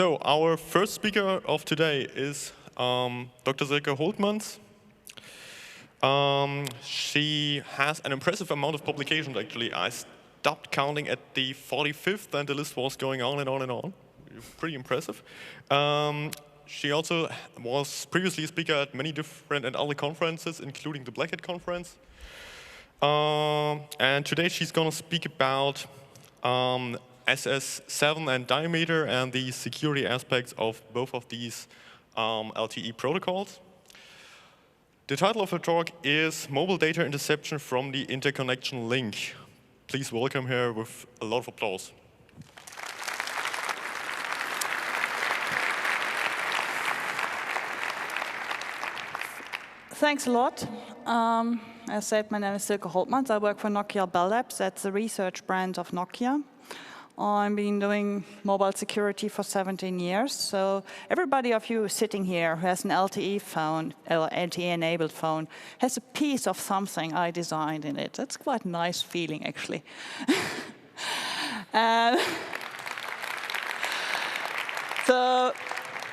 So our first speaker of today is Dr. Silke Holtmans. She has an impressive amount of publications, actually. I stopped counting at the 45th, and the list was going on and on and on. Pretty impressive. She also was previously a speaker at many different and other conferences, including the Black Hat conference. And today she's going to speak about SS7 and diameter and the security aspects of both of these LTE protocols. The title of her talk is Mobile Data Interception from the Interconnection Link. Please welcome her with a lot of applause. Thanks a lot. As I said, my name is Silke Holtmans. I work for Nokia Bell Labs. That's the research brand of Nokia. I've been doing mobile security for 17 years. So everybody of you sitting here who has an LTE phone, or LTE-enabled phone, has a piece of something I designed in it. That's quite a nice feeling, actually. But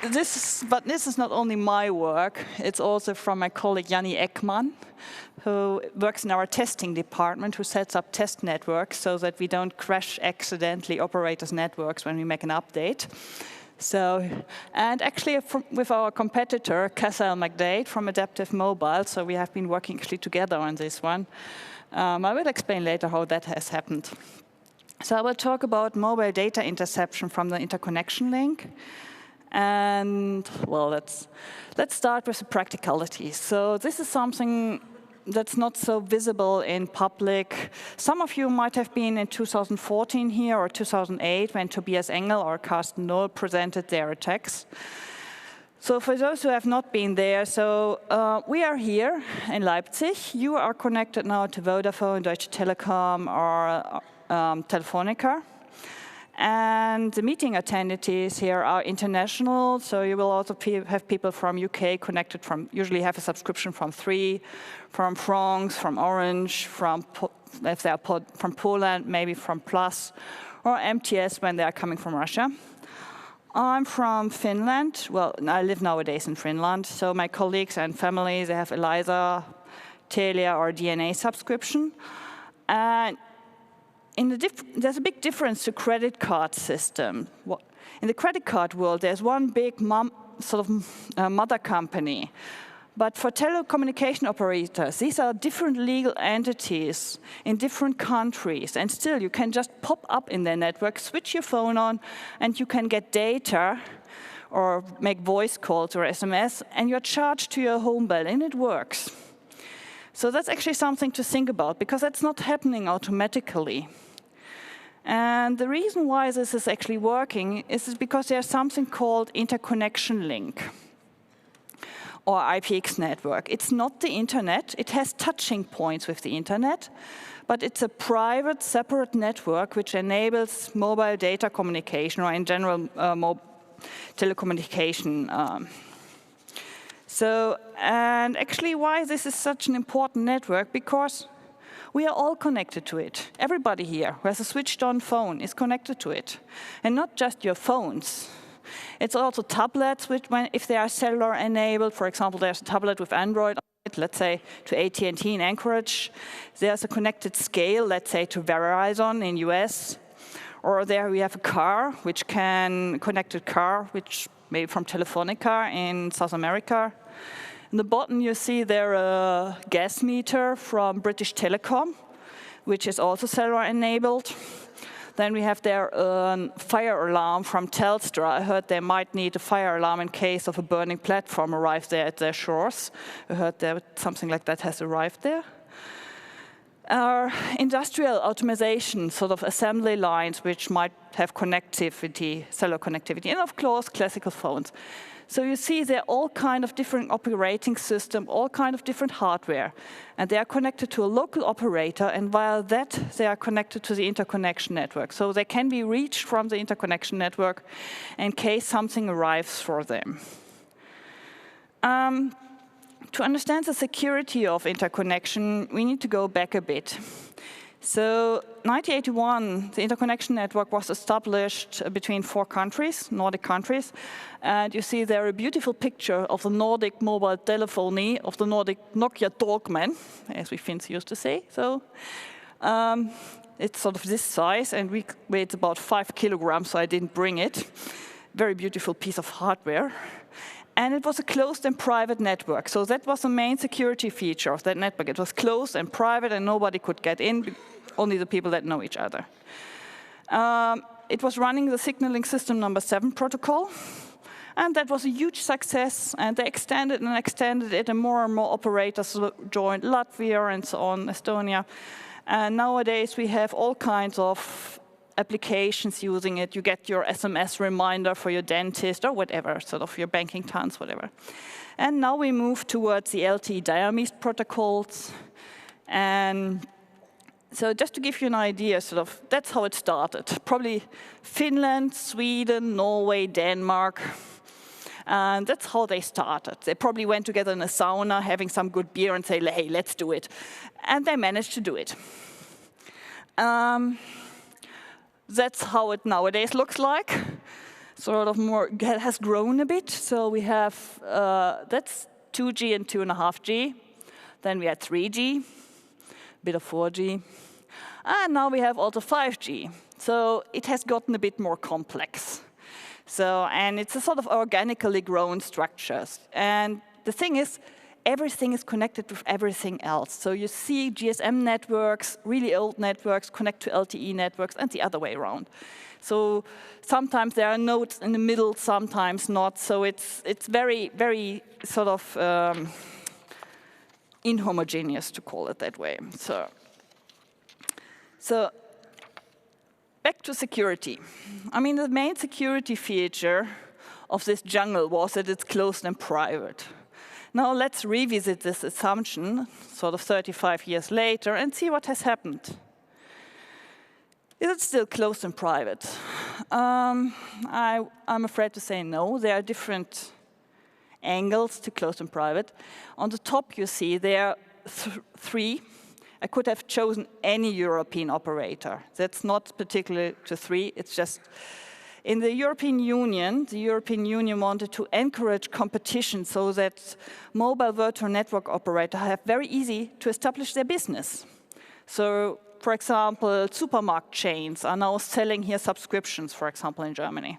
this is not only my work, it's also from my colleague Janni Ekman, who works in our testing department, who sets up test networks so that we don't crash accidentally operators' networks when we make an update. And actually with our competitor, Cassel McDade from Adaptive Mobile, so we have been working actually together on this one. I will explain later how that has happened. So I will talk about mobile data interception from the interconnection link. And well, let's start with the practicalities. So this is something that's not so visible in public. Some of you might have been in 2014 here or 2008 when Tobias Engel or Carsten Noll presented their attacks. So for those who have not been there, so we are here in Leipzig. You are connected now to Vodafone, Deutsche Telekom, or Telefonica. And the meeting attendees here are international, so you will also have people from UK connected from, usually have a subscription from 3, from France, from Orange, if they are from Poland, maybe from Plus, or MTS when they are coming from Russia. I'm from Finland. Well, I live nowadays in Finland, so my colleagues and family, they have ELISA, Telia, or DNA subscription. And there's a big difference to credit card system. In the credit card world, there's one big mother company. But for telecommunication operators, these are different legal entities in different countries. And still, you can just pop up in their network, switch your phone on, and you can get data or make voice calls or SMS, and you're charged to your home bill, and it works. So that's actually something to think about, because that's not happening automatically. And the reason why this is actually working is because there's something called interconnection link, or IPX network. It's not the internet. It has touching points with the internet, but it's a private, separate network which enables mobile data communication, or in general, telecommunication. And actually, why this is such an important network? Because we are all connected to it. Everybody here who has a switched-on phone is connected to it. And not just your phones. It's also tablets, if they are cellular-enabled. For example, there's a tablet with Android on it, let's say to AT&T in Anchorage. There's a connected scale, let's say to Verizon in US. Or there we have a car, connected car, which maybe from Telefonica in South America. In the bottom, you see there a gas meter from British Telecom, which is also cellular-enabled. Then we have there a fire alarm from Telstra. I heard they might need a fire alarm in case of a burning platform arrives there at their shores. I heard that something like that has arrived there. Our industrial automation, assembly lines, which might have connectivity, cellular connectivity, and of course, classical phones. So you see there are all kind of different operating systems, all kind of different hardware. And they are connected to a local operator, and via that, they are connected to the interconnection network. So they can be reached from the interconnection network in case something arrives for them. To understand the security of interconnection, we need to go back a bit. So 1981, the interconnection network was established between 4 countries, Nordic countries. And you see there a beautiful picture of the Nordic mobile telephony, of the Nordic Nokia Talkman, as we Finns used to say. So it's sort of this size, and we weighed about 5 kilograms, so I didn't bring it. Very beautiful piece of hardware. And it was a closed and private network. So that was the main security feature of that network. It was closed and private, and nobody could get in, only the people that know each other. It was running the signaling system number 7 protocol. And that was a huge success. And they extended and extended it, and more operators joined, Latvia and so on, Estonia. And nowadays, we have all kinds of applications using it. You get your SMS reminder for your dentist or whatever, sort of your banking tons, whatever. And now we move towards the LTE diamist protocols. And so just to give you an idea, sort of, that's how it started. Probably Finland, Sweden, Norway, Denmark. And that's how they started. They probably went together in a sauna, having some good beer and say, hey, let's do it. And they managed to do it. That's how it nowadays looks like. Sort of more, it has grown a bit. So we have, that's 2G and 2.5G. Then we had 3G, a bit of 4G. And now we have also 5G. So it has gotten a bit more complex. So, and it's a sort of organically grown structures. And the thing is, everything is connected with everything else. So you see GSM networks, really old networks, connect to LTE networks, and the other way around. So sometimes there are nodes in the middle, sometimes not. So it's very, very sort of inhomogeneous, to call it that way. So back to security. I mean, the main security feature of this jungle was that it's closed and private. Now let's revisit this assumption, sort of 35 years later, and see what has happened. Is it still closed and private? I'm afraid to say no. There are different angles to closed and private. On the top you see there are 3. I could have chosen any European operator. That's not particular to 3, it's just in the European Union wanted to encourage competition so that mobile virtual network operators have very easy to establish their business. So, for example, supermarket chains are now selling here subscriptions, for example, in Germany.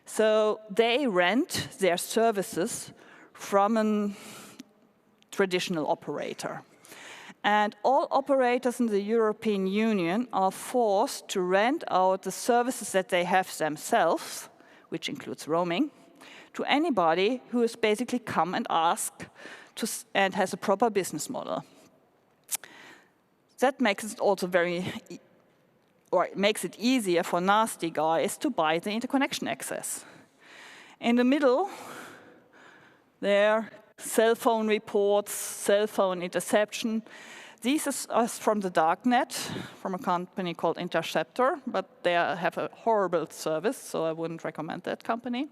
So they rent their services from a traditional operator. And all operators in the European Union are forced to rent out the services that they have themselves, which includes roaming, to anybody who has basically come and asked and has a proper business model. That makes it also it makes it easier for nasty guys to buy the interconnection access. In the middle, there are cell phone reports, cell phone interception. These are from the darknet, from a company called Interceptor, but they have a horrible service, so I wouldn't recommend that company.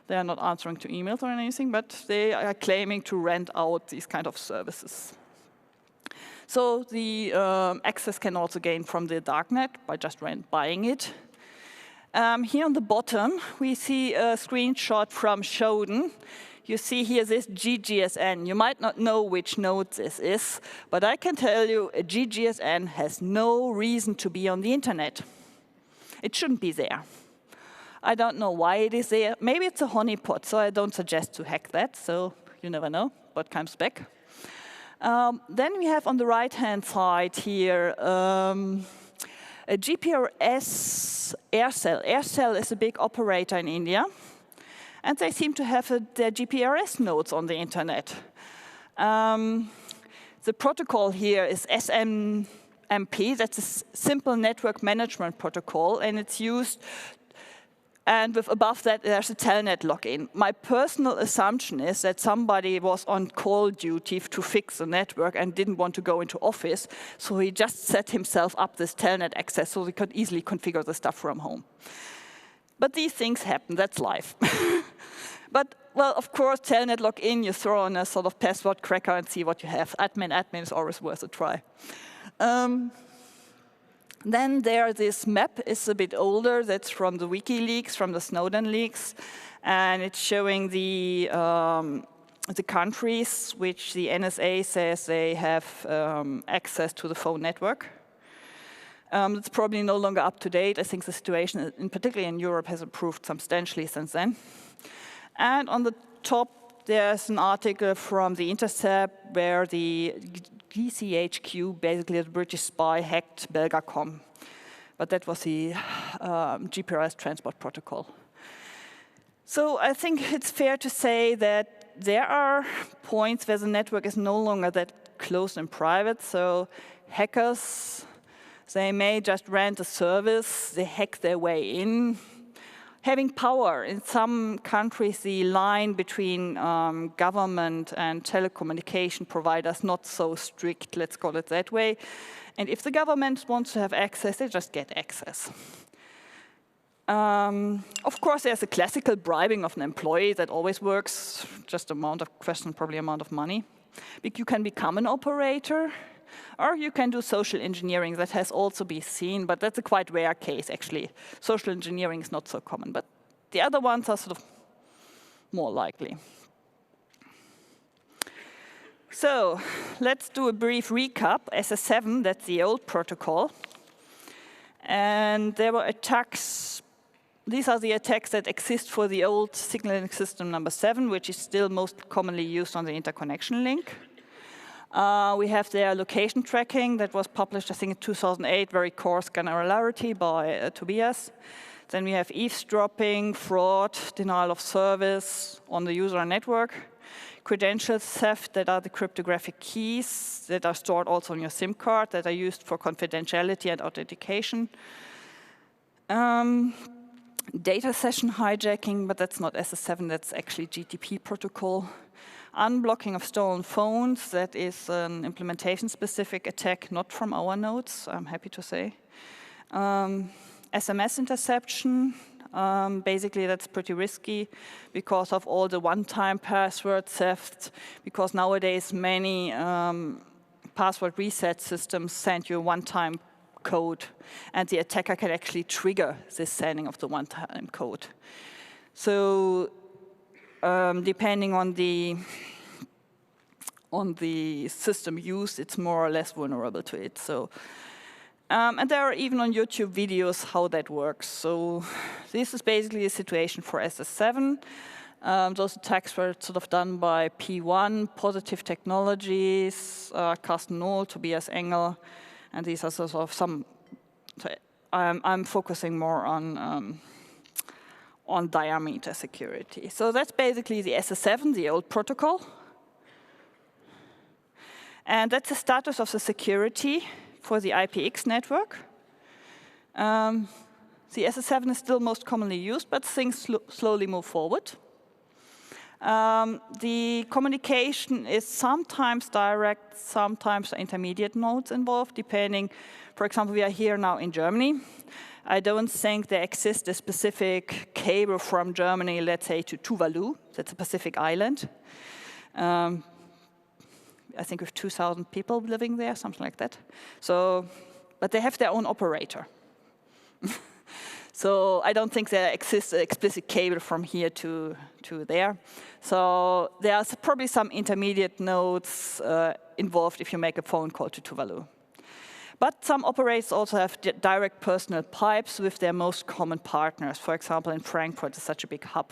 They are not answering to emails or anything, but they are claiming to rent out these kind of services. So the access can also gain from the darknet by just buying it. Here on the bottom, we see a screenshot from Shodan. You see here this GGSN. You might not know which node this is, but I can tell you a GGSN has no reason to be on the internet. It shouldn't be there. I don't know why it is there. Maybe it's a honeypot, so I don't suggest to hack that, so you never know what comes back. Then we have on the right-hand side here a GPRS Aircell. Aircell is a big operator in India. And they seem to have their GPRS nodes on the internet. The protocol here is SMMP. That's a simple network management protocol, and it's used. And above that, there's a telnet login. My personal assumption is that somebody was on call duty to fix the network and didn't want to go into office, so he just set himself up this telnet access so he could easily configure the stuff from home. But these things happen, that's life. But, well, of course, telnet login, you throw on a sort of password cracker and see what you have. Admin is always worth a try. Then this map is a bit older. That's from the WikiLeaks, from the Snowden leaks. And it's showing the countries which the NSA says they have access to the phone network. It's probably no longer up to date. I think the situation, particularly in Europe, has improved substantially since then. And on the top, there's an article from The Intercept where the GCHQ, basically the British spy, hacked Belgacom. But that was the GPRS transport protocol. So I think it's fair to say that there are points where the network is no longer that closed and private. So hackers, they may just rent a service, they hack their way in. Having power. In some countries, the line between government and telecommunication providers not so strict, let's call it that way. And if the government wants to have access, they just get access. Of course, there's a classical bribing of an employee that always works, just probably amount of money. You can become an operator, or you can do social engineering. That has also been seen, but that's a quite rare case, actually. Social engineering is not so common, but the other ones are sort of more likely. So let's do a brief recap. SS7, that's the old protocol. And there were attacks. These are the attacks that exist for the old signaling system number 7, which is still most commonly used on the interconnection link. We have their location tracking that was published, I think, in 2008, very coarse granularity by Tobias. Then we have eavesdropping, fraud, denial of service on the user network, credential theft, that are the cryptographic keys that are stored also on your SIM card that are used for confidentiality and authentication. Data session hijacking, but that's not SS7, that's actually GTP protocol. Unblocking of stolen phones, that is an implementation-specific attack, not from our nodes, I'm happy to say. SMS interception, basically that's pretty risky because of all the one-time password theft, because nowadays many password reset systems send you a one-time code, and the attacker can actually trigger this sending of the one-time code. So depending on the system used, it's more or less vulnerable to it. So, and there are even on YouTube videos how that works. So this is basically a situation for SS7. Those attacks were sort of done by P1, Positive Technologies, Carsten Nohl, Tobias Engel, and these are sort of some. So I'm focusing more on diameter security. So that's basically the SS7, the old protocol. And that's the status of the security for the IPX network. The SS7 is still most commonly used, but things slowly move forward. The communication is sometimes direct, sometimes intermediate nodes involved, depending. For example, we are here now in Germany. I don't think there exists a specific cable from Germany, let's say, to Tuvalu. That's a Pacific island. I think with 2,000 people living there, something like that. So, but they have their own operator. So I don't think there exists an explicit cable from here to there. So there are probably some intermediate nodes involved if you make a phone call to Tuvalu. But some operators also have direct personal pipes with their most common partners. For example, in Frankfurt, it's such a big hub.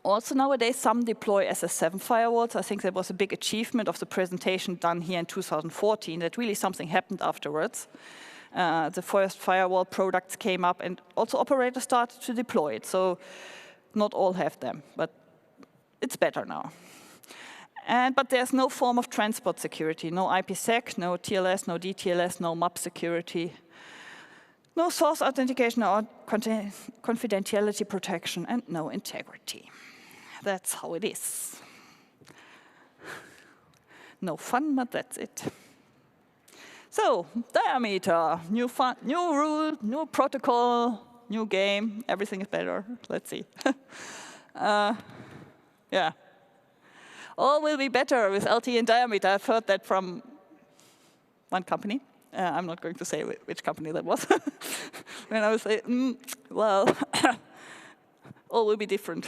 Also nowadays, some deploy SS7 firewalls. I think that was a big achievement of the presentation done here in 2014, that really something happened afterwards. The first firewall products came up, and also operators started to deploy it. So not all have them, but it's better now. But there's no form of transport security, no IPsec, no TLS, no DTLS, no MAP security, no source authentication or confidentiality protection, and no integrity. That's how it is. No fun, but that's it. So, diameter, new rule, new protocol, new game, everything is better. Let's see. Yeah. All will be better with LTE and diameter. I've heard that from one company. I'm not going to say which company that was. When I would say, well, all will be different.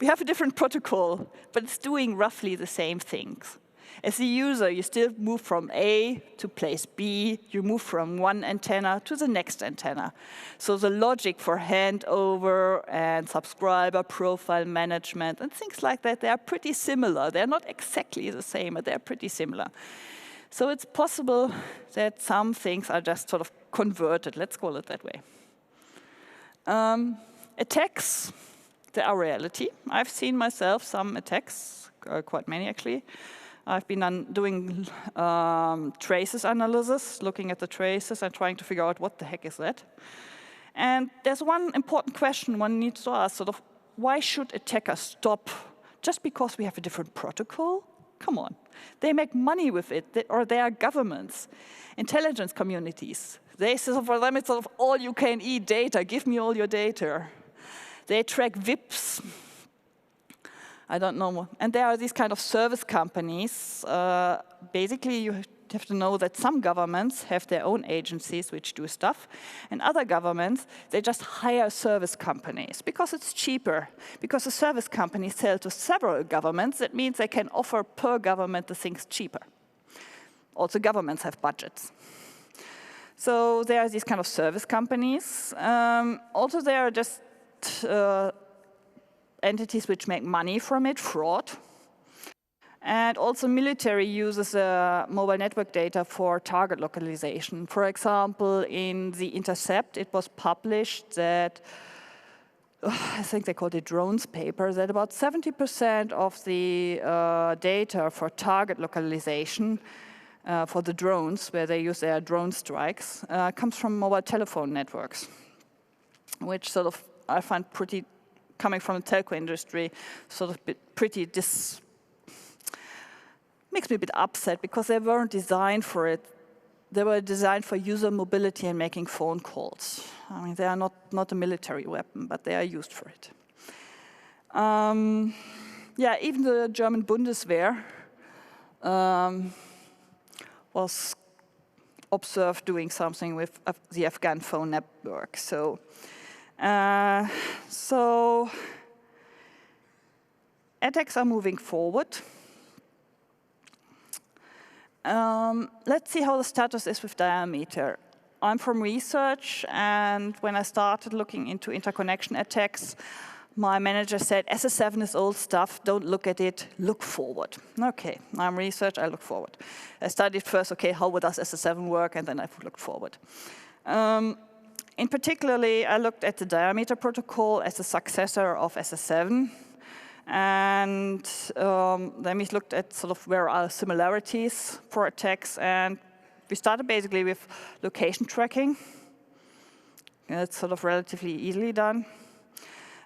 We have a different protocol, but it's doing roughly the same things. As a user, you still move from A to place B. You move from one antenna to the next antenna. So the logic for handover and subscriber profile management and things like that, they are pretty similar. They're not exactly the same, but they're pretty similar. So it's possible that some things are just sort of converted. Let's call it that way. Attacks, they are reality. I've seen myself some attacks, quite many actually. I've been doing traces analysis, looking at the traces and trying to figure out what the heck is that. And there's one important question one needs to ask, sort of, why should attackers stop just because we have a different protocol? Come on. They make money with it, or they are governments, intelligence communities. They say for them it's sort of all you can eat data, give me all your data. They track VIPs. I don't know. And there are these kind of service companies. Basically, you have to know that some governments have their own agencies which do stuff, and other governments, they just hire service companies because it's cheaper. Because the service companies sell to several governments, that means they can offer per government the things cheaper. Also, governments have budgets. So there are these kind of service companies. Also, there are just entities which make money from it, fraud. And also military uses mobile network data for target localization. For example, in the Intercept, it was published that, I think they called it drones paper, that about 70% of the data for target localization for the drones, where they use their drone strikes, comes from mobile telephone networks, which sort of I find pretty, coming from the telco industry, sort of pretty makes me a bit upset because they weren't designed for it. They were designed for user mobility and making phone calls. I mean, they are not a military weapon, but they are used for it. Yeah, even the German Bundeswehr was observed doing something with the Afghan phone network. So attacks are moving forward. Let's see how the status is with diameter. I'm from research, and when I started looking into interconnection attacks, my manager said, SS7 is old stuff, don't look at it, look forward. Okay, I'm research, I look forward. I studied first, okay, how does SS7 work, and then I looked forward. In particularly, I looked at the diameter protocol as a successor of SS7. And then we looked at sort of where are similarities for attacks. And we started basically with location tracking. It's sort of relatively easily done.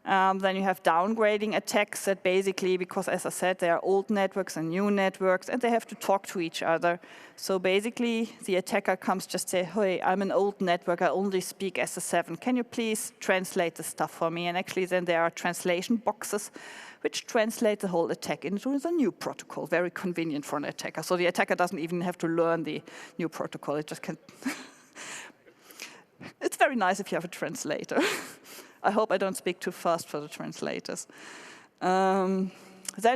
Then you have downgrading attacks that basically, because as I said, there are old networks and new networks, and they have to talk to each other. So basically, the attacker comes just say, hey, I'm an old network, I only speak SS7. Can you please translate the stuff for me? And actually then there are translation boxes which translate the whole attack into the new protocol. Very convenient for an attacker. So the attacker doesn't even have to learn the new protocol. It just can. It's very nice if you have a translator. I hope I don't speak too fast for the translators. Then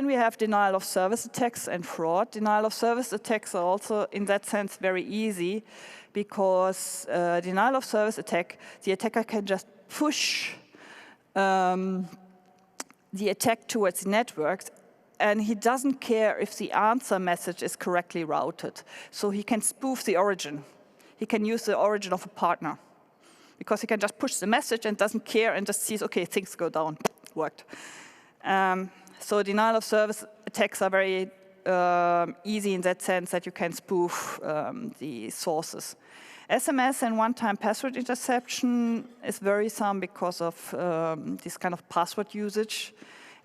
we have denial of service attacks and fraud. Denial of service attacks are also, in that sense, very easy because denial of service attack, the attacker can just push the attack towards the networks, and he doesn't care if the answer message is correctly routed. So he can spoof the origin. He can use the origin of a partner, because he can just push the message and doesn't care and just sees, okay, things go down, worked. So denial of service attacks are very easy in that sense that you can spoof the sources. SMS and one-time password interception is worrisome because of this kind of password usage.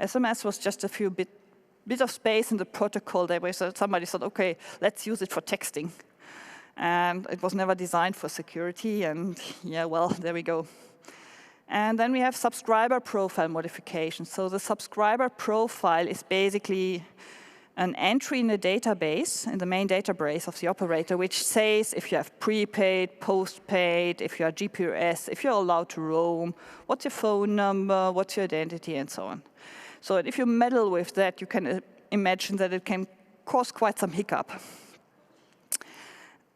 SMS was just a few bit of space in the protocol there where somebody said, okay, let's use it for texting. And it was never designed for security, and yeah, well, there we go. And then we have subscriber profile modification. So the subscriber profile is basically an entry in the database, in the main database of the operator, which says if you have prepaid, postpaid, if you are GPRS, if you're allowed to roam, what's your phone number, what's your identity, and so on. So if you meddle with that, you can imagine that it can cause quite some hiccup.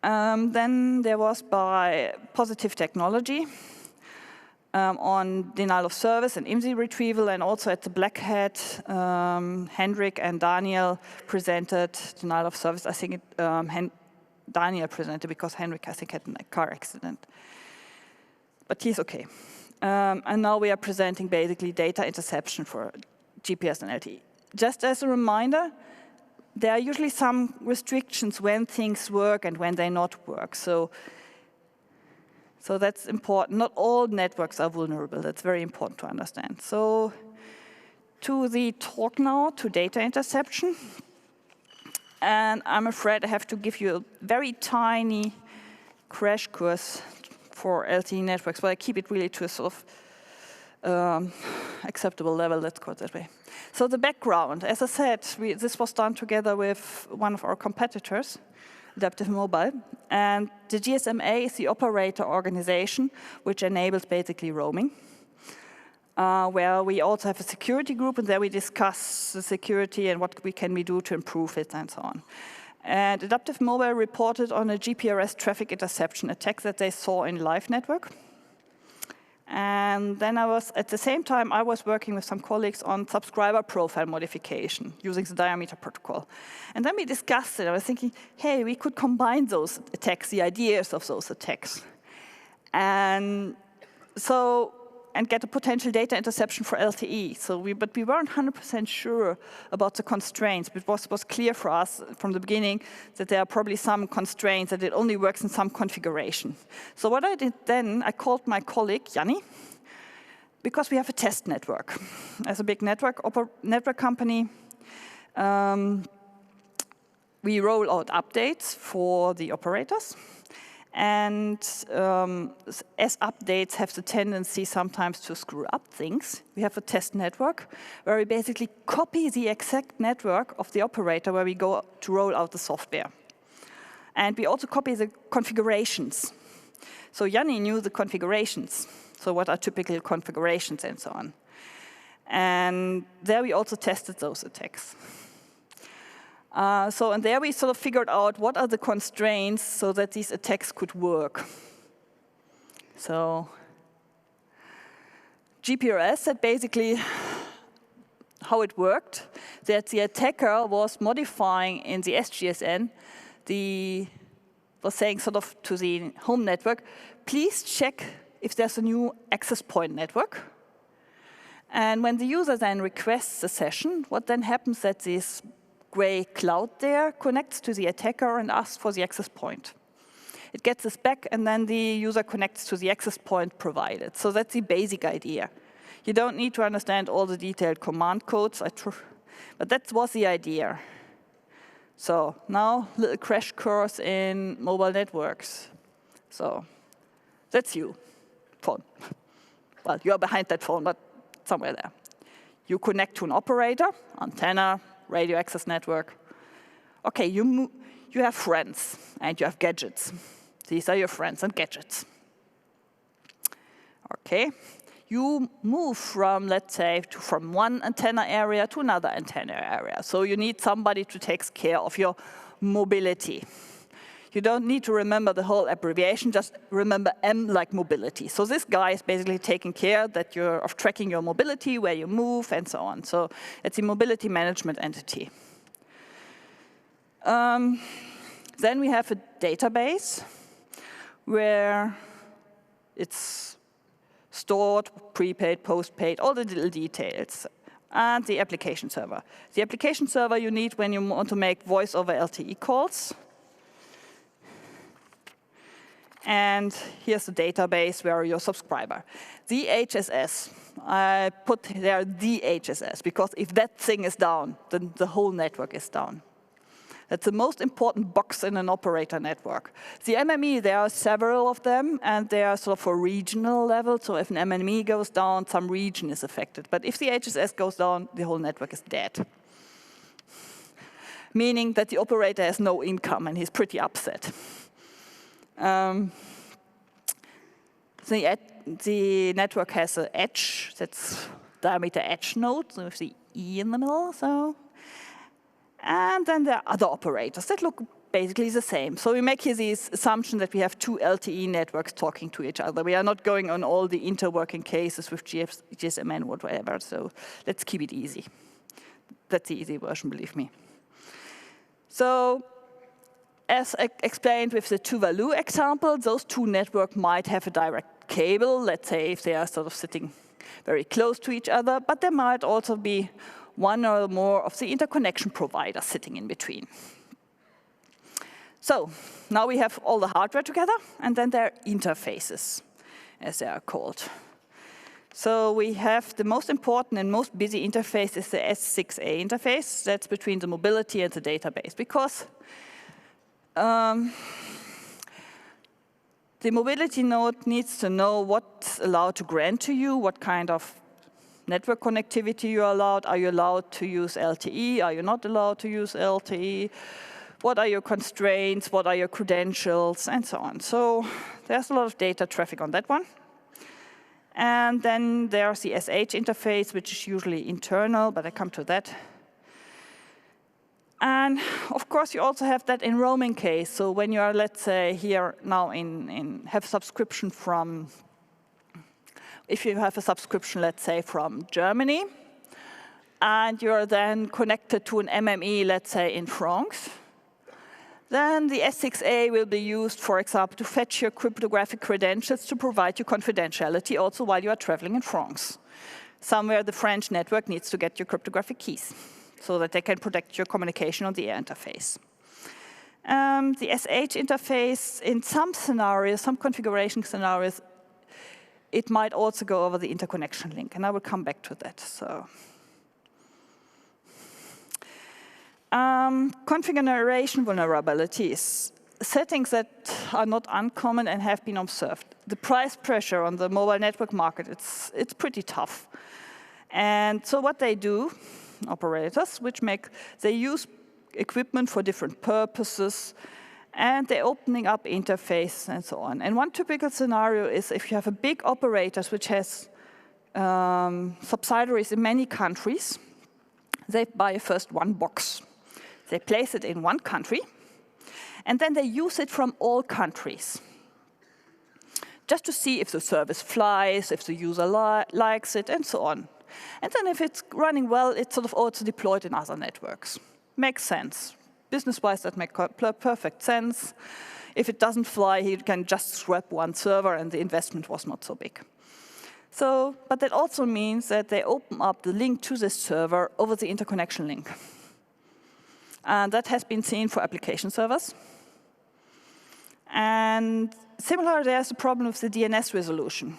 Then there was by Positive Technology on denial of service and IMSI retrieval, and also at the Black Hat, Hendrik and Daniel presented denial of service. I think Daniel presented because Hendrik, I think, had a car accident. But he's okay. And now we are presenting basically data interception for GPS and LTE. Just as a reminder, there are usually some restrictions when things work and when they not work. So that's important. Not all networks are vulnerable. That's very important to understand. So to the talk now, to data interception. And I'm afraid I have to give you a very tiny crash course for LTE networks, but I keep it really to a sort of acceptable level, let's call it that way. So the background, as I said, this was done together with one of our competitors, Adaptive Mobile. And the GSMA is the operator organization which enables basically roaming, where we also have a security group, and there we discuss the security and what we do to improve it and so on. And Adaptive Mobile reported on a GPRS traffic interception attack that they saw in live network. And then at the same time, I was working with some colleagues on subscriber profile modification using the diameter protocol. And then we discussed it. I was thinking, hey, we could combine those attacks, the ideas of those attacks, and get a potential data interception for LTE. But we weren't 100% sure about the constraints. It was clear for us from the beginning that there are probably some constraints, that it only works in some configuration. So what I did then, I called my colleague, Yanni, because we have a test network. As a big network company, we roll out updates for the operators. And as updates have the tendency sometimes to screw up things, we have a test network where we basically copy the exact network of the operator where we go to roll out the software. And we also copy the configurations. So Yanni knew the configurations. So what are typical configurations and so on. And there we also tested those attacks. And there we sort of figured out what are the constraints so that these attacks could work. So GPRS said basically how it worked, that the attacker was modifying in the SGSN, was saying sort of to the home network, please check if there's a new access point network. And when the user then requests a session, what then happens that this gray cloud there connects to the attacker and asks for the access point. It gets this back, and then the user connects to the access point provided. So that's the basic idea. You don't need to understand all the detailed command codes, but that was the idea. So now, little crash course in mobile networks. So that's you, phone. Well, you're behind that phone, but somewhere there. You connect to an operator, antenna, radio access network. Okay, you have friends and you have gadgets. These are your friends and gadgets. Okay, you move from, let's say, from one antenna area to another antenna area. So you need somebody to take care of your mobility. You don't need to remember the whole abbreviation, just remember M like mobility. So this guy is basically taking care of tracking your mobility, where you move, and so on. So it's a mobility management entity. Then we have a database where it's stored, prepaid, postpaid, all the little details, and the application server. The application server you need when you want to make voice over LTE calls. And here's the database where your subscriber. The HSS, I put there the HSS, because if that thing is down, then the whole network is down. That's the most important box in an operator network. The MME, there are several of them, and they are sort of for regional level. So if an MME goes down, some region is affected. But if the HSS goes down, the whole network is dead. meaning that the operator has no income and he's pretty upset. The network has an edge, that's diameter edge node, so with the E in the middle. And then there are other operators that look basically the same. So we make here this assumption that we have two LTE networks talking to each other. We are not going on all the interworking cases with GSMN or whatever, so let's keep it easy. That's the easy version, believe me. So as explained with the Tuvalu example, those two networks might have a direct cable, let's say if they are sort of sitting very close to each other, but there might also be one or more of the interconnection providers sitting in between. So now we have all the hardware together, and then there are interfaces, as they are called. So we have the most important and most busy interface is the S6A interface. That's between the mobility and the database, because the mobility node needs to know what's allowed to grant to you, what kind of network connectivity you are allowed. Are you allowed to use LTE? Are you not allowed to use LTE? What are your constraints? What are your credentials? And so on. So there's a lot of data traffic on that one. And then there's the SH interface, which is usually internal, but I come to that. And of course, you also have that in roaming case. So when you are, let's say, here now have subscription from, if you have a subscription, let's say, from Germany, and you're then connected to an MME, let's say, in France, then the S6A will be used, for example, to fetch your cryptographic credentials to provide you confidentiality also while you are traveling in France. Somewhere the French network needs to get your cryptographic keys so that they can protect your communication on the air interface. The SH interface, in some scenarios, some configuration scenarios, it might also go over the interconnection link, and I will come back to that. So. Configuration vulnerabilities, settings that are not uncommon and have been observed. The price pressure on the mobile network market, it's pretty tough. And so what they do, operators, they use equipment for different purposes, and they're opening up interface and so on. And one typical scenario is if you have a big operator which has subsidiaries in many countries, they buy first one box. They place it in one country, and then they use it from all countries, just to see if the service flies, if the user likes it, and so on. And then if it's running well, it's sort of also deployed in other networks. Makes sense. Business-wise, that makes perfect sense. If it doesn't fly, you can just swap one server, and the investment was not so big. So, but that also means that they open up the link to this server over the interconnection link. And that has been seen for application servers. And similarly, there's a problem with the DNS resolution.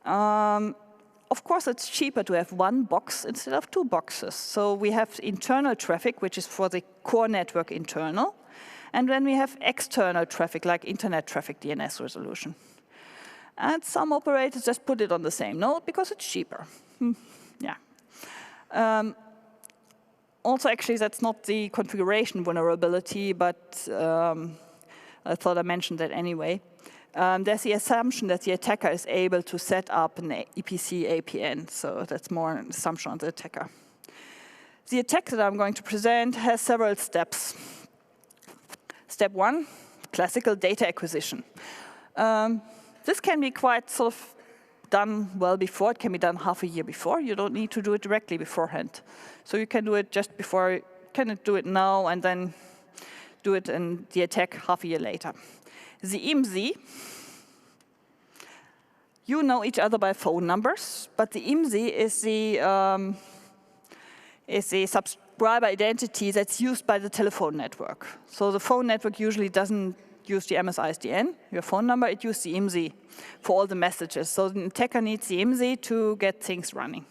Of course, it's cheaper to have one box instead of two boxes. So we have internal traffic, which is for the core network internal. And then we have external traffic, like internet traffic DNS resolution. And some operators just put it on the same node because it's cheaper. Yeah. Also, actually, that's not the configuration vulnerability, but I thought I mentioned that anyway. There's the assumption that the attacker is able to set up an EPC APN, so that's more an assumption on the attacker. The attack that I'm going to present has several steps. Step one, classical data acquisition. This can be quite sort of done well before. It can be done half a year before. You don't need to do it directly beforehand. So you can do it just before, you can do it now and then do it in the attack half a year later. The IMSI, you know each other by phone numbers, but the IMSI is the subscriber identity that's used by the telephone network. So the phone network usually doesn't use the MS-ISDN, your phone number, it uses the IMSI for all the messages. So the attacker needs the IMSI to get things running.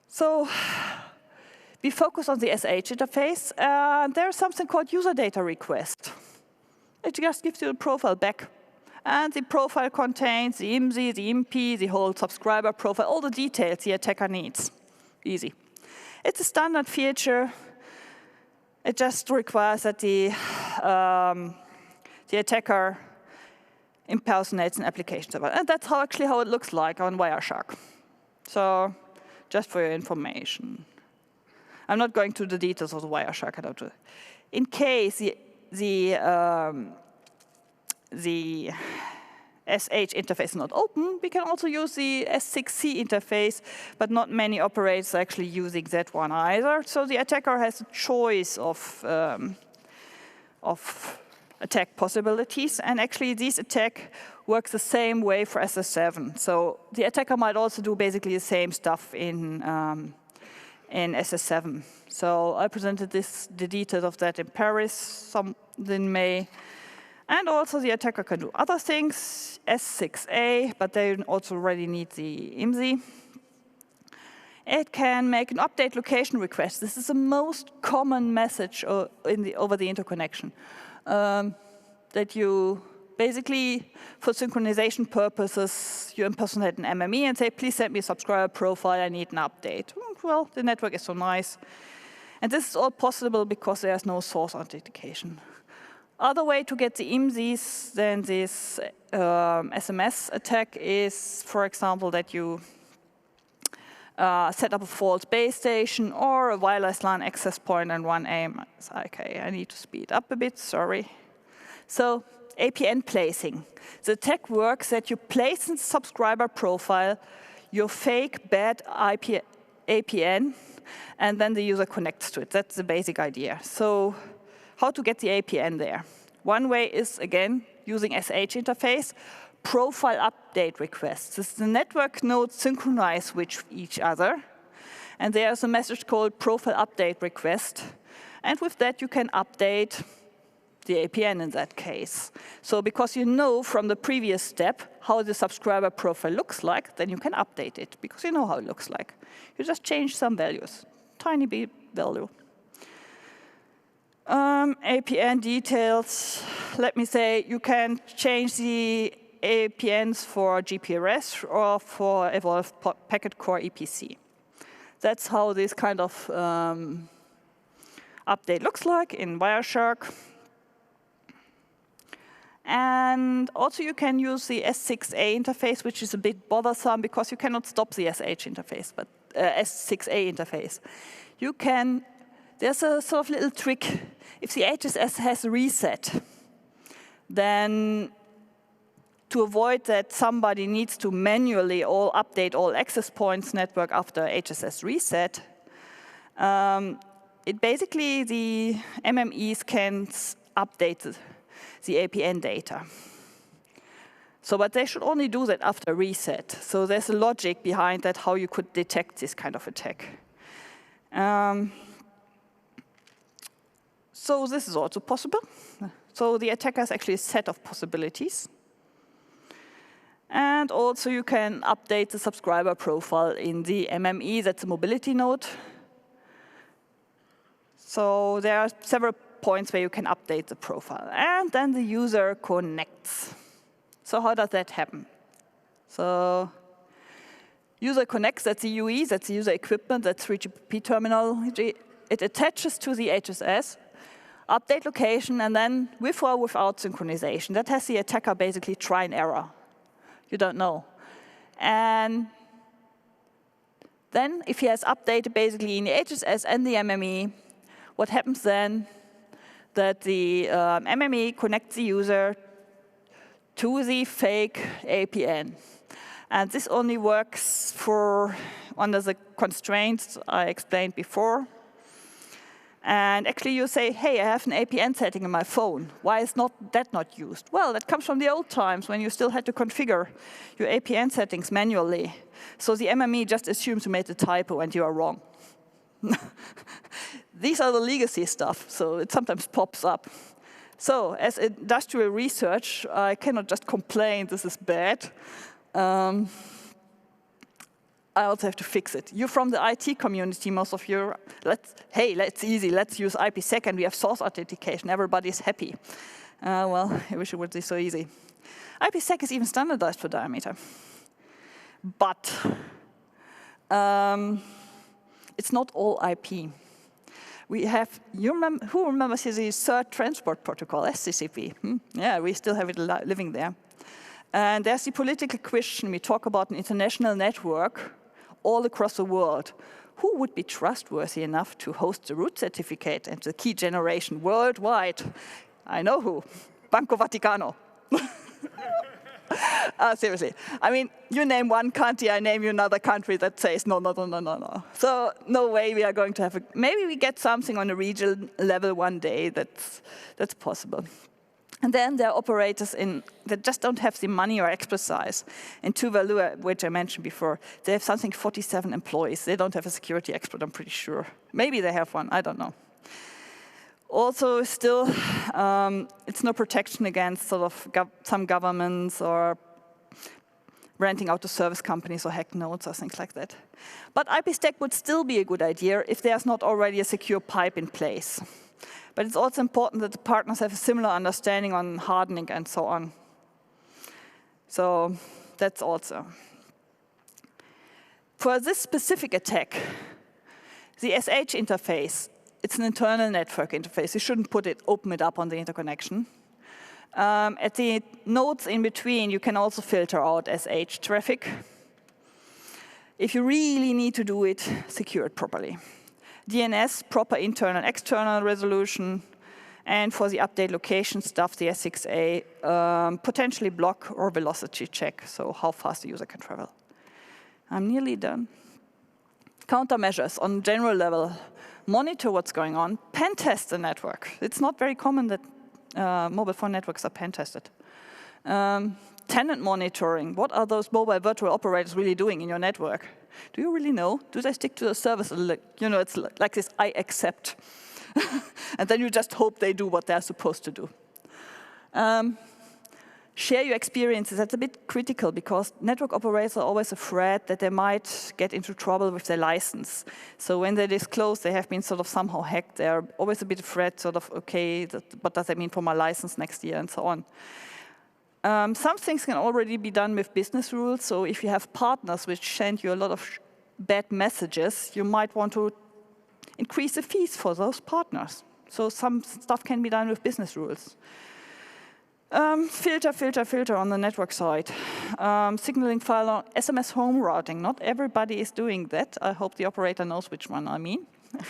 So we focus on the SH interface. There's something called user data request. It just gives you a profile back. And the profile contains the IMSI, the IMP, the whole subscriber profile, all the details the attacker needs. Easy. It's a standard feature. It just requires that the attacker impersonates an application server. And that's actually how it looks like on Wireshark. So just for your information. I'm not going to the details of the Wireshark. In case the SH interface is not open, we can also use the S6C interface, but not many operators are actually using that one either. So the attacker has a choice of attack possibilities, and actually this attack works the same way for SS7. So the attacker might also do basically the same stuff in SS7. So I presented the details of that in Paris in May. And also the attacker can do other things, S6A, but they also already need the IMSI. It can make an update location request. This is the most common message over the interconnection. That you basically, for synchronization purposes, you impersonate an MME and say, please send me a subscriber profile, I need an update. Well, the network is so nice. And this is all possible because there's no source authentication. Other way to get the IMSIs than this SMS attack is, for example, that you set up a false base station or a wireless LAN access point and run AIM. Okay, I need to speed up a bit, sorry. So APN placing. The attack works that you place in the subscriber profile your fake bad APN, and then the user connects to it. That's the basic idea. So how to get the APN there? One way is, again, using SH interface, profile update requests. This is the network nodes synchronize with each other. And there's a message called profile update request. And with that, you can update the APN in that case. So because you know from the previous step how the subscriber profile looks like, then you can update it because you know how it looks like. You just change some values, tiny bit value. APN details, let me say you can change the APNs for GPRS or for Evolved Packet Core EPC. That's how this kind of update looks like in Wireshark. And also you can use the S6A interface, which is a bit bothersome because you cannot stop the SH interface, but S6A interface. You can, there's a sort of little trick. If the HSS has a reset, then to avoid that somebody needs to manually update all access points network after HSS reset, it basically the MMEs can update the APN data. So, but they should only do that after reset. So there's a logic behind that, how you could detect this kind of attack. So this is also possible. So the attacker has actually a set of possibilities. And also you can update the subscriber profile in the MME, that's a mobility node. So there are several points where you can update the profile. And then the user connects. So how does that happen? So user connects, that's the UE, that's the user equipment, that's 3GPP terminology. It attaches to the HSS, update location, and then with or without synchronization. That has the attacker basically try and error. You don't know. And then if he has updated basically in the HSS and the MME, what happens then? That the MME connects the user to the fake APN. And this only works under the constraints I explained before. And actually you say, hey, I have an APN setting in my phone. Why is that not used? Well, that comes from the old times when you still had to configure your APN settings manually. So the MME just assumes you made a typo and you are wrong. These are the legacy stuff, so it sometimes pops up. So as industrial research, I cannot just complain this is bad. I also have to fix it. You're from the IT community, most of you. That's easy. Let's use IPsec, and we have source authentication. Everybody's happy. Well, I wish it would be so easy. IPsec is even standardized for diameter. But it's not all IP. We have, who remembers the Third Transport Protocol, SCCP? Yeah, we still have it living there. And there's the political question. We talk about an international network all across the world. Who would be trustworthy enough to host the root certificate and the key generation worldwide? I know who. Banco Vaticano. Seriously. I mean, you name one country, I name you another country that says no, no, no, no, no, no. So no way we are going to have a, maybe we get something on a regional level one day that's possible. And then there are operators that just don't have the money or expertise. In Tuvalu, which I mentioned before, they have something 47 employees. They don't have a security expert, I'm pretty sure. Maybe they have one, I don't know. Also, still, it's no protection against sort of some governments or renting out to service companies or hack nodes or things like that. But IPstack would still be a good idea if there's not already a secure pipe in place. But it's also important that the partners have a similar understanding on hardening and so on. So that's also. For this specific attack, the SH interface, it's an internal network interface. You shouldn't open it up on the interconnection. At the nodes in between, you can also filter out SH traffic. If you really need to do it, secure it properly. DNS, proper internal and external resolution, and for the update location stuff, the S6A, potentially block or velocity check, so how fast the user can travel. I'm nearly done. Countermeasures on general level. Monitor what's going on. Pen test the network. It's not very common that mobile phone networks are pen tested. Tenant monitoring. What are those mobile virtual operators really doing in your network? Do you really know? Do they stick to the service? You know, it's like this, I accept. And then you just hope they do what they're supposed to do. Share your experiences. That's a bit critical because network operators are always afraid that they might get into trouble with their license. So when they disclose they have been sort of somehow hacked, they're always a bit afraid, sort of, okay, what does that mean for my license next year and so on. Some things can already be done with business rules. So if you have partners which send you a lot of bad messages, you might want to increase the fees for those partners. So some stuff can be done with business rules. Filter on the network side. Signaling file on SMS home routing. Not everybody is doing that. I hope the operator knows which one I mean. I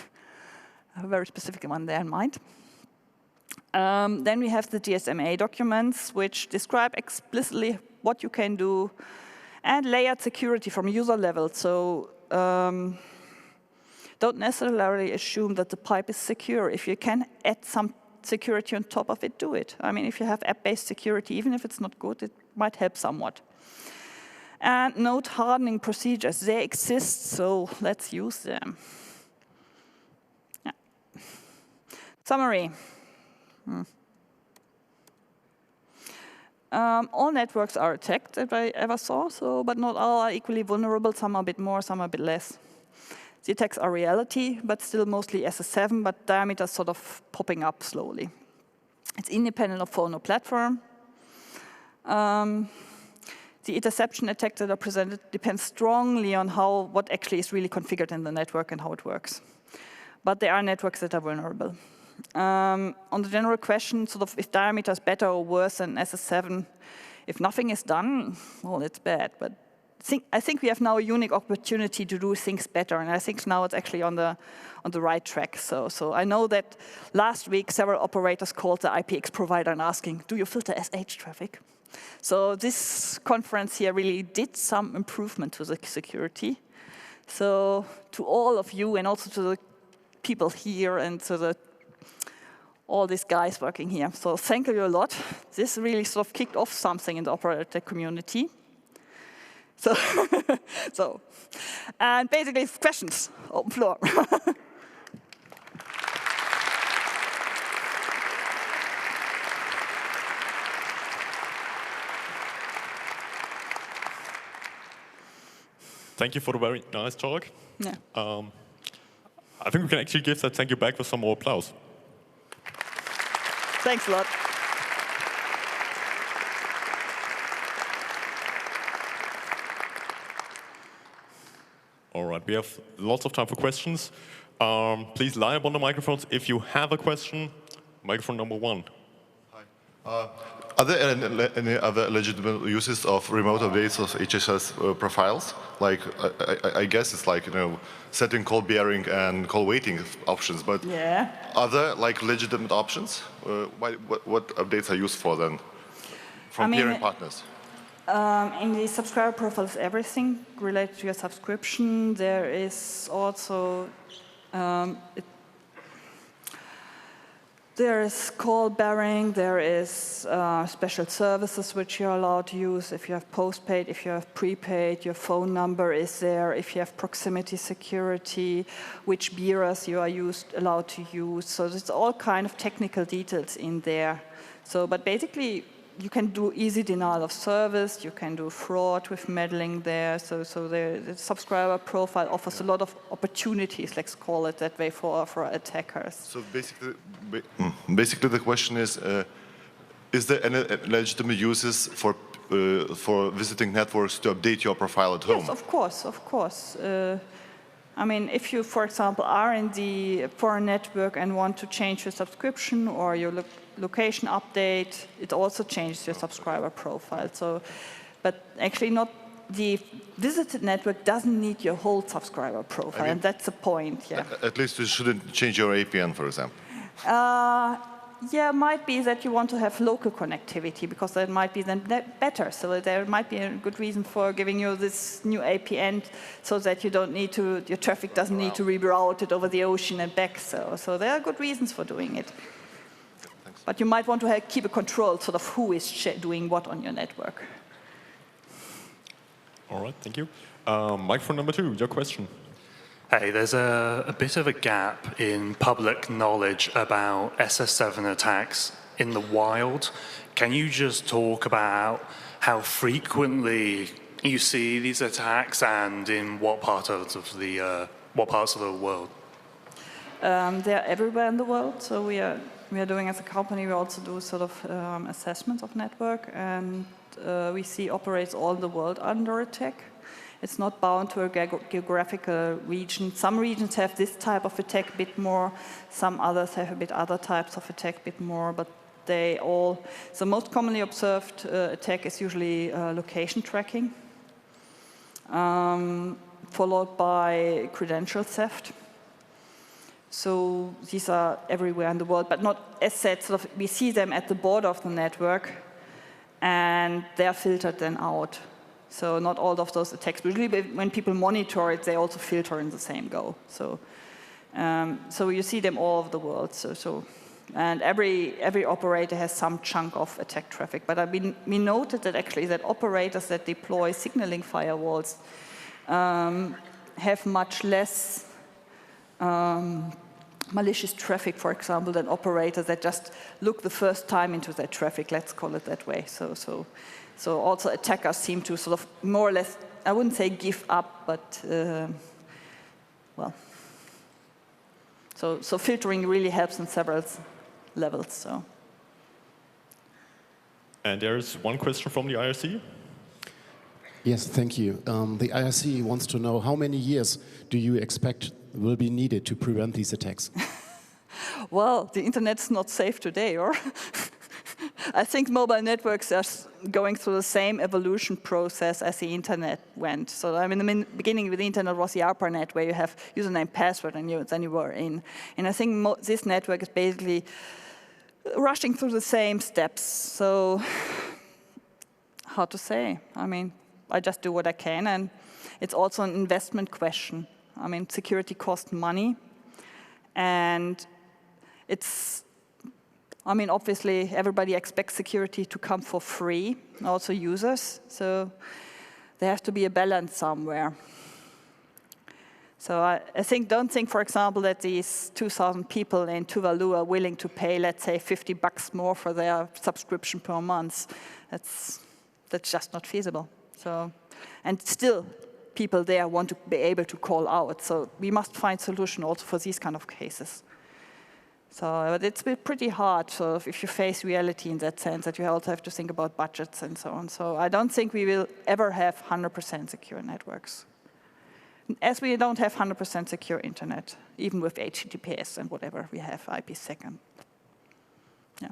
have a very specific one there in mind. Then we have the GSMA documents, which describe explicitly what you can do, and layered security from user level. So don't necessarily assume that the pipe is secure. If you can add some security on top of it, do it. I mean, if you have app-based security, even if it's not good, it might help somewhat. And node hardening procedures, they exist, so let's use them. Yeah. Summary. All networks are attacked that I ever saw, but not all are equally vulnerable. Some are a bit more, some are a bit less. The attacks are reality, but still mostly SS7, but diameters sort of popping up slowly. It's independent of phone or platform. The interception attacks that are presented depend strongly on what actually is really configured in the network and how it works. But there are networks that are vulnerable. On the general question, sort of if diameter is better or worse than SS7, if nothing is done, well, it's bad. But I think we have now a unique opportunity to do things better, and I think now it's actually on the right track. So I know that last week several operators called the IPX provider and asking, do you filter SH traffic? So this conference here really did some improvement to the security. So to all of you and also to the people here and to all these guys working here. So thank you a lot. This really sort of kicked off something in the operator community. So, and basically questions, open floor. Thank you for the very nice talk. Yeah. I think we can actually give that thank you back with some more applause. Thanks a lot. All right, we have lots of time for questions. Please line up on the microphones if you have a question. Microphone number 1. Hi. Are there any other legitimate uses of remote updates of HSS profiles? Like, I guess it's like, setting call bearing and call waiting options, but Yeah. are there like legitimate options? What updates are used for then from peering partners? In the subscriber profiles, everything related to your subscription. There is also there is call bearing, there is special services which you're allowed to use if you have postpaid, if you have prepaid, your phone number is there, if you have proximity security, which bearers you are allowed to use. So there's all kind of technical details in there. So, but basically, you can do easy denial of service, you can do fraud with meddling there, so the subscriber profile offers a lot of opportunities, let's call it that way, for attackers. So basically the question is there any legitimate uses for visiting networks to update your profile at home? Yes, of course. I mean, if you, for example, are in the foreign network and want to change your subscription or your location update, it also changes your subscriber profile. So, but actually not the visited network doesn't need your whole subscriber profile, and that's the point, yeah. At least you shouldn't change your APN, for example. Yeah, might be that you want to have local connectivity, because that might be then better. So there might be a good reason for giving you this new APN, so that you don't need to, your traffic doesn't need to reroute it over the ocean and back. So there are good reasons for doing it. Thanks. But you might want to keep a control, sort of who is doing what on your network. All right, thank you. Microphone number 2, your question. Hey, there's a bit of a gap in public knowledge about SS7 attacks in the wild. Can you just talk about how frequently you see these attacks and in what parts of the world? They're everywhere in the world. So we are doing, as a company, we also do sort of assessments of network, and we see operators all in the world under attack. It's not bound to a geographical region. Some regions have this type of attack a bit more. Some others have a bit other types of attack a bit more. But they all, the most commonly observed attack is usually location tracking, followed by credential theft. So these are everywhere in the world, but not, as said, sort of, we see them at the border of the network, and they are filtered then out. So not all of those attacks. Usually when people monitor it, they also filter in the same go. So you see them all over the world. And every operator has some chunk of attack traffic. But we noted that actually that operators that deploy signaling firewalls have much less malicious traffic, for example, than operators that just look the first time into that traffic, let's call it that way. So also attackers seem to sort of more or less, I wouldn't say give up, but well. So filtering really helps in several levels. So. And there's one question from the IRC. Yes, thank you. The IRC wants to know how many years do you expect will be needed to prevent these attacks? Well, the internet's not safe today, or? I think mobile networks are going through the same evolution process as the internet went. So I mean, the beginning with the internet was the ARPANET, where you have username, password, and then you were in. And I think this network is basically rushing through the same steps. So how to say? I mean, I just do what I can, and it's also an investment question. I mean, security costs money, and it's, I mean, obviously, everybody expects security to come for free, also users. So there has to be a balance somewhere. So I don't think, for example, that these 2,000 people in Tuvalu are willing to pay, let's say, $50 more for their subscription per month. That's just not feasible. So, and still, people there want to be able to call out. So we must find solution also for these kind of cases. So but it's pretty hard if you face reality in that sense, that you also have to think about budgets and so on. So I don't think we will ever have 100% secure networks. as we don't have 100% secure internet, even with HTTPS and whatever we have, IPsec. Yeah.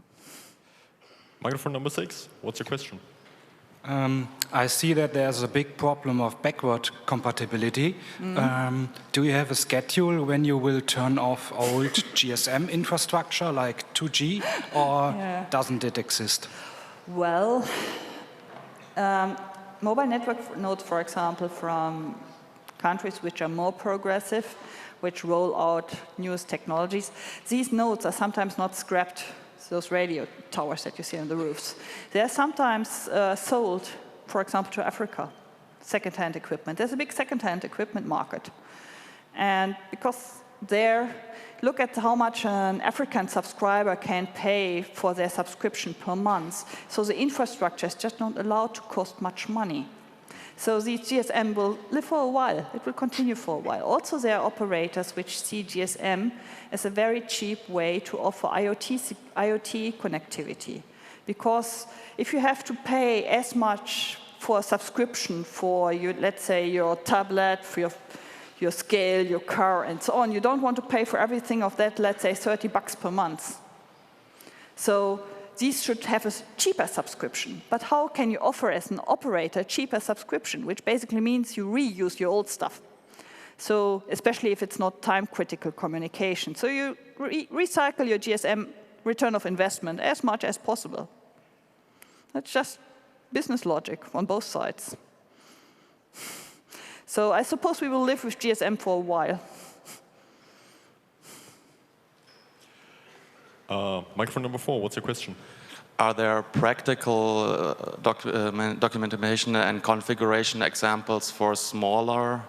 Microphone number 6, what's your question? I see that there's a big problem of backward compatibility. Do you have a schedule when you will turn off old GSM infrastructure like 2G, or doesn't it exist? Well, mobile network nodes, for example, from countries which are more progressive, which roll out newest technologies, these nodes are sometimes not scrapped. Those radio towers that you see on the roofs. They are sometimes sold, for example, to Africa, second-hand equipment. There's a big second-hand equipment market. And because there, look at how much an African subscriber can pay for their subscription per month. So the infrastructure is just not allowed to cost much money. So the GSM will live for a while. It will continue for a while. Also, there are operators which see GSM as a very cheap way to offer IoT connectivity. Because if you have to pay as much for a subscription for, let's say, your tablet, for your scale, your car, and so on, you don't want to pay for everything of that, let's say, $30 per month. So these should have a cheaper subscription. But how can you offer, as an operator, cheaper subscription, which basically means you reuse your old stuff? So especially if it's not time-critical communication. So you recycle your GSM return of investment as much as possible. That's just business logic on both sides. So I suppose we will live with GSM for a while. Microphone number 4, what's your question? Are there practical documentation and configuration examples for smaller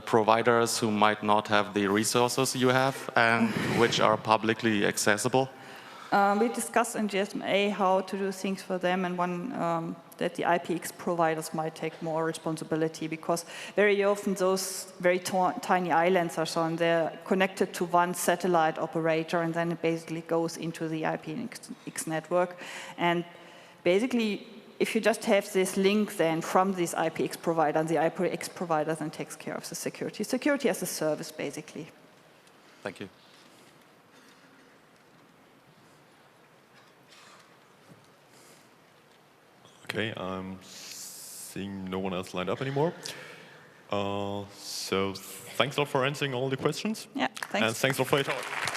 providers who might not have the resources you have and which are publicly accessible? We discussed in GSMA how to do things for them, and one that the IPX providers might take more responsibility, because very often those very tiny islands are so, and they're connected to one satellite operator, and then it basically goes into the IPX network. And basically, if you just have this link then from this IPX provider, and the IPX provider then takes care of the security. Security as a service, basically. Thank you. Okay, I'm seeing no one else lined up anymore. So thanks a lot for answering all the questions. Yeah, thanks. And thanks a lot for your talk.